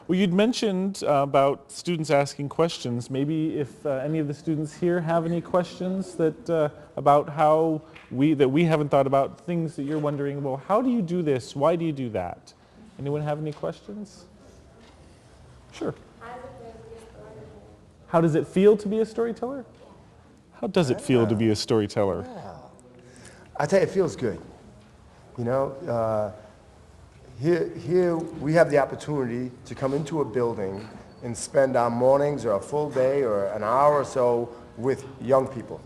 Well, you'd mentioned about students asking questions. Maybe if any of the students here have any questions that about how we haven't thought about, things that you're wondering, well, how do you do this? Why do you do that? Anyone have any questions? Sure. How does it feel to be a storyteller? How does it feel to be a storyteller? I tell you, it feels good. You know, here we have the opportunity to come into a building and spend our mornings or a full day or an hour or so with young people.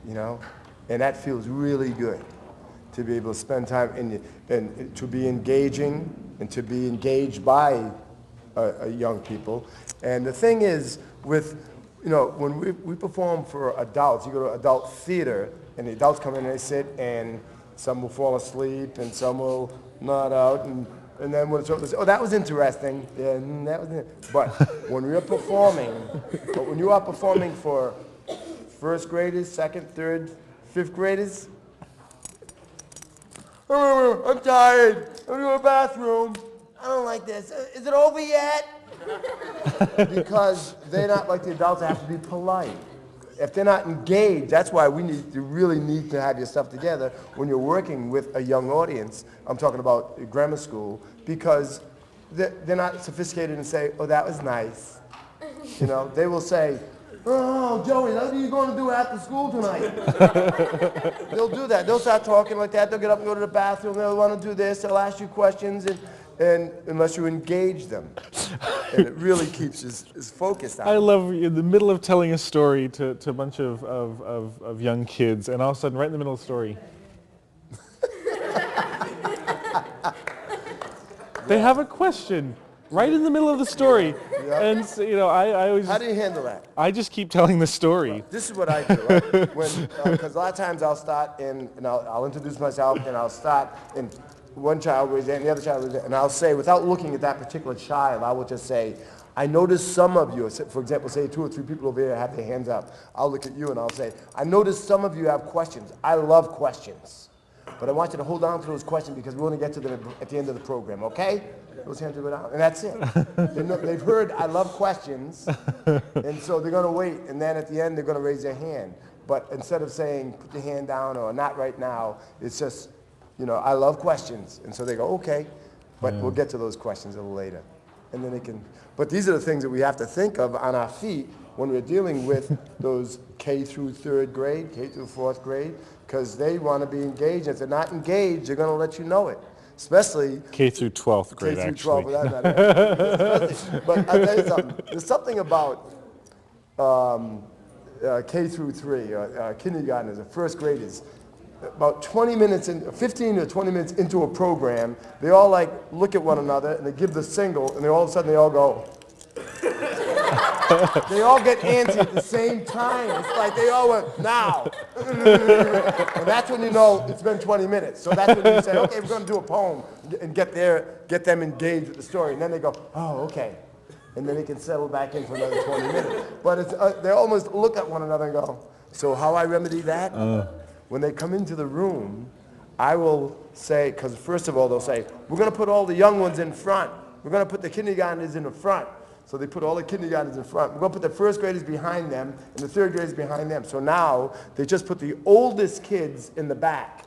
You know, and that feels really good to be able to spend time and to be engaging and to be engaged by young people. And the thing is, with, you know, when we perform for adults, you go to adult theater, and the adults come in and they sit, and some will fall asleep, and some will nod out, and then when it's over, they say, oh, that was interesting. Yeah, that was it. But when you are performing for first graders, second, third, fifth graders, oh, I'm tired. I'm going to the bathroom. I don't like this. Is it over yet? Because they're not like the adults. They have to be polite. If they're not engaged, that's why we really need to have your stuff together when you're working with a young audience. I'm talking about grammar school, because they're not sophisticated and say, oh, that was nice. You know, they will say, oh, Joey, what are you going to do after school tonight? They'll do that. They'll start talking like that. They'll get up and go to the bathroom. They'll want to do this. They'll ask you questions, and unless you engage them. And it really keeps his focus on I love in the middle of telling a story to a bunch of young kids, and all of a sudden, right in the middle of the story, they have a question right in the middle of the story. Yep. And so, you know, I always... How do you handle that? I just keep telling the story. This is what I do, right? Because a lot of times I'll start and I'll introduce myself, and I'll start, and one child was there and the other child was there, and I'll say, without looking at that particular child, I will just say, I noticed some of you, for example, say 2 or 3 people over here have their hands up. I'll look at you and I'll say, I noticed some of you have questions. I love questions. But I want you to hold on to those questions because we want to get to them at the end of the program, okay? Those hands will go down, and that's it. They've heard I love questions, and so they're going to wait, and then at the end they're going to raise their hand. But instead of saying, put your hand down or not right now, it's just, you know, I love questions. And so they go, okay, but we'll get to those questions a little later. And then they can, but these are the things that we have to think of on our feet when we're dealing with those K through 3rd grade, K through 4th grade, because they want to be engaged. If they're not engaged, they're going to let you know it. Especially K through 12th grade, K through actually. 12, but that's not it. But I'll tell you something. There's something about K through 3, kindergartners, or first graders. About 20 minutes, 15 or 20 minutes into a program, they all like look at one another and they give the signal, and all of a sudden they all go. They all get antsy at the same time. It's like they all went, now. And that's when you know it's been 20 minutes. So that's when you say, okay, we're going to do a poem and get them engaged with the story. And then they go, oh, okay. And then they can settle back in for another 20 minutes. But it's, they almost look at one another and go, so how I remedy that? When they come into the room, I will say, because first of all, they'll say, we're going to put all the young ones in front. We're going to put the kindergartners in the front. So they put all the kindergartners in front. We're going to put the first graders behind them and the 3rd graders behind them. So now they just put the oldest kids in the back.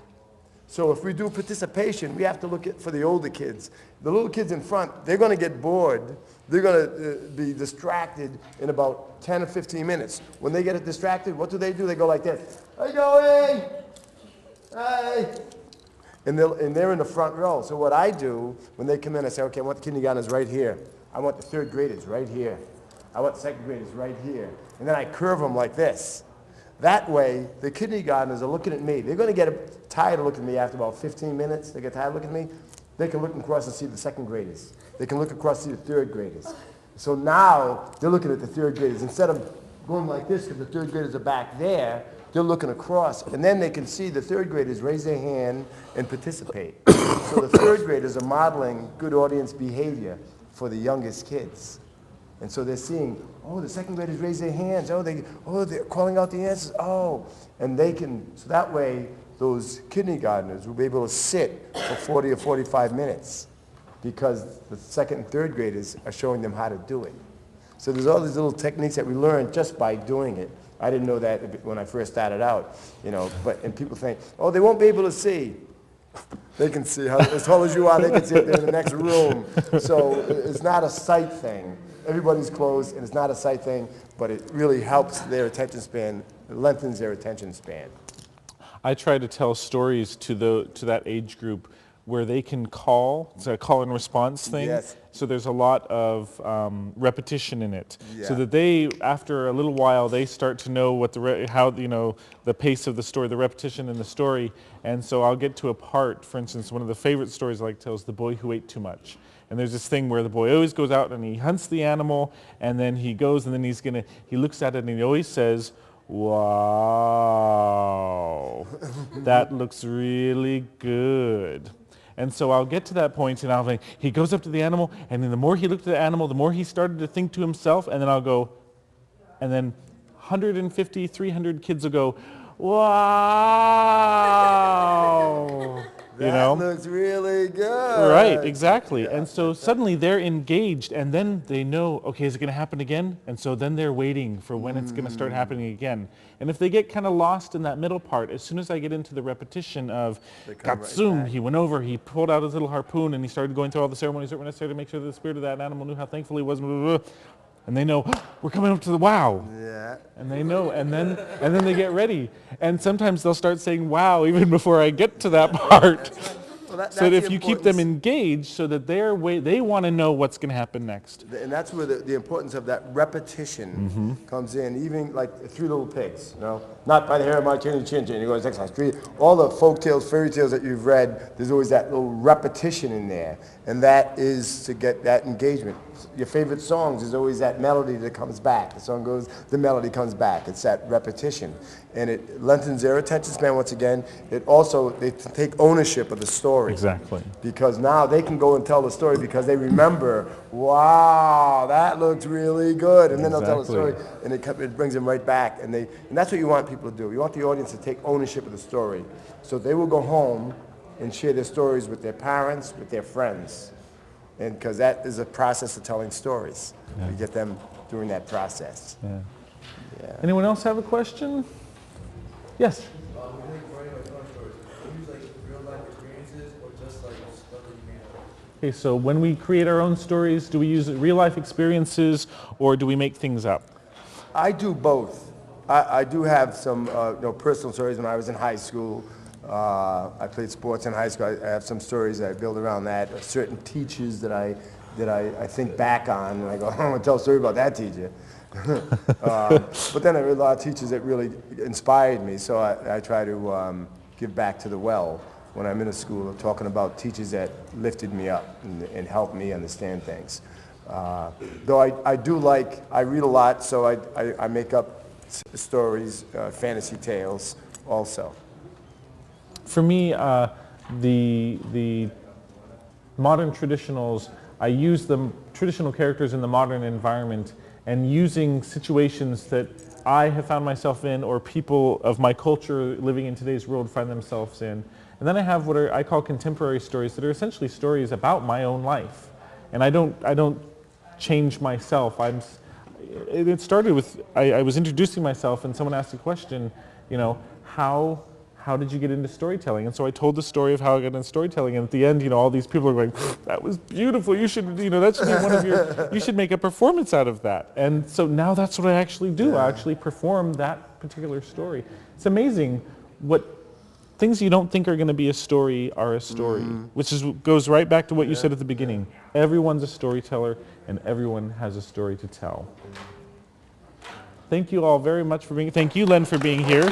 So if we do participation, we have to look for the older kids. The little kids in front, they're going to get bored. They're going to be distracted in about 10 or 15 minutes. When they get distracted, what do? They go like this. Hey, Joey! Hey! And they're in the front row. So what I do, when they come in, I say, okay, I want the kindergartners right here. I want the 3rd graders right here. I want the 2nd graders right here. And then I curve them like this. That way, the kindergartners are looking at me. They're going to get tired of looking at me after about 15 minutes. They get tired of looking at me. They can look across and see the 2nd graders. They can look across and see the 3rd graders. So now, they're looking at the 3rd graders. Instead of going like this, because the 3rd graders are back there, they're looking across. And then they can see the 3rd graders raise their hand and participate. So the 3rd graders are modeling good audience behavior for the youngest kids. And so they're seeing, oh, the 2nd graders raise their hands. Oh, they're calling out the answers. Oh, and they can, so that way, those kindergartners will be able to sit for 40 or 45 minutes because the second and third graders are showing them how to do it. So there's all these little techniques that we learn just by doing it. I didn't know that when I first started out, you know, and people think, oh, they won't be able to see. They can see, as tall as you are, they can see it in the next room. So it's not a sight thing. Everybody's close, and it's not a sight thing, but it really helps their attention span, it lengthens their attention span. I try to tell stories to that age group where they can call. It's a call and response thing. Yes. So there's a lot of repetition in it, Yeah. so that they, after a little while, they start to know what the pace of the story, the repetition in the story. And so I'll get to a part, for instance, one of the favorite stories I like to tell is The Boy Who Ate Too Much. And there's this thing where the boy always goes out and he hunts the animal, and then he goes and then he looks at it and he always says, "Wow, that looks really good." And so I'll get to that point and I'll think, he goes up to the animal, and then the more he looked at the animal, the more he started to think to himself, and then I'll go, and then 150, 300 kids will go, "Wow." You know? That looks really good. Right, exactly. And so suddenly they're engaged, and then they know, okay, is it going to happen again? And so then they're waiting for when it's going to start happening again. And if they get kind of lost in that middle part, as soon as I get into the repetition of Katsum, back. he went over, he pulled out his little harpoon, and he started going through all the ceremonies that were necessary to make sure that the spirit of that animal knew how thankful he was, blah, blah, blah. And they know, we're coming up to the wow. Yeah. And they know, and then they get ready. And sometimes they'll start saying wow even before I get to that part. Well, So that if you keep them engaged, so that they want to know what's going to happen next. And that's where the importance of that repetition comes in, even like Three Little Pigs, you know? Not by the hair of my chin, chin, chin. You go to next one. All the folk tales, fairy tales that you've read, there's always that little repetition in there. And that is to get that engagement. Your favorite songs, there's always that melody that comes back. The song goes, the melody comes back. It's that repetition. And it lengthens their attention span once again. It also, they take ownership of the story. Exactly. Because now they can go and tell the story because they remember, wow, that looks really good. And then they'll tell the story, and it brings them right back. And that's what you want people to do. You want the audience to take ownership of the story. So they will go home and share their stories with their parents, with their friends. And because that is a process of telling stories. Yeah. You get them doing that process. Yeah. Yeah. Anyone else have a question? Yes. Okay, so when we create our own stories, do we use real life experiences or do we make things up? I do both. I do have some personal stories when I was in high school. I played sports in high school. I have some stories that I build around that. Certain teachers that I think back on, and I go, I'm going to tell a story about that teacher. But then there were a lot of teachers that really inspired me, so I try to give back to the well when I'm in a school, talking about teachers that lifted me up and helped me understand things. Though I read a lot, so I make up stories, fantasy tales also. For me, the modern traditionals, I use the traditional characters in the modern environment and using situations that I have found myself in or people of my culture living in today's world find themselves in. And then I have what I call contemporary stories that are essentially stories about my own life. And I don't change myself. It started with, I was introducing myself and someone asked a question, how did you get into storytelling? And so I told the story of how I got into storytelling, and at the end, all these people are going, that was beautiful, you should, that should be one of your, you should make a performance out of that. And so now that's what I actually do. Yeah. I actually perform that particular story. It's amazing what things you don't think are going to be a story are a story, which goes right back to what you said at the beginning. Everyone's a storyteller, and everyone has a story to tell. Thank you all very much for being, thank you, Len, for being here.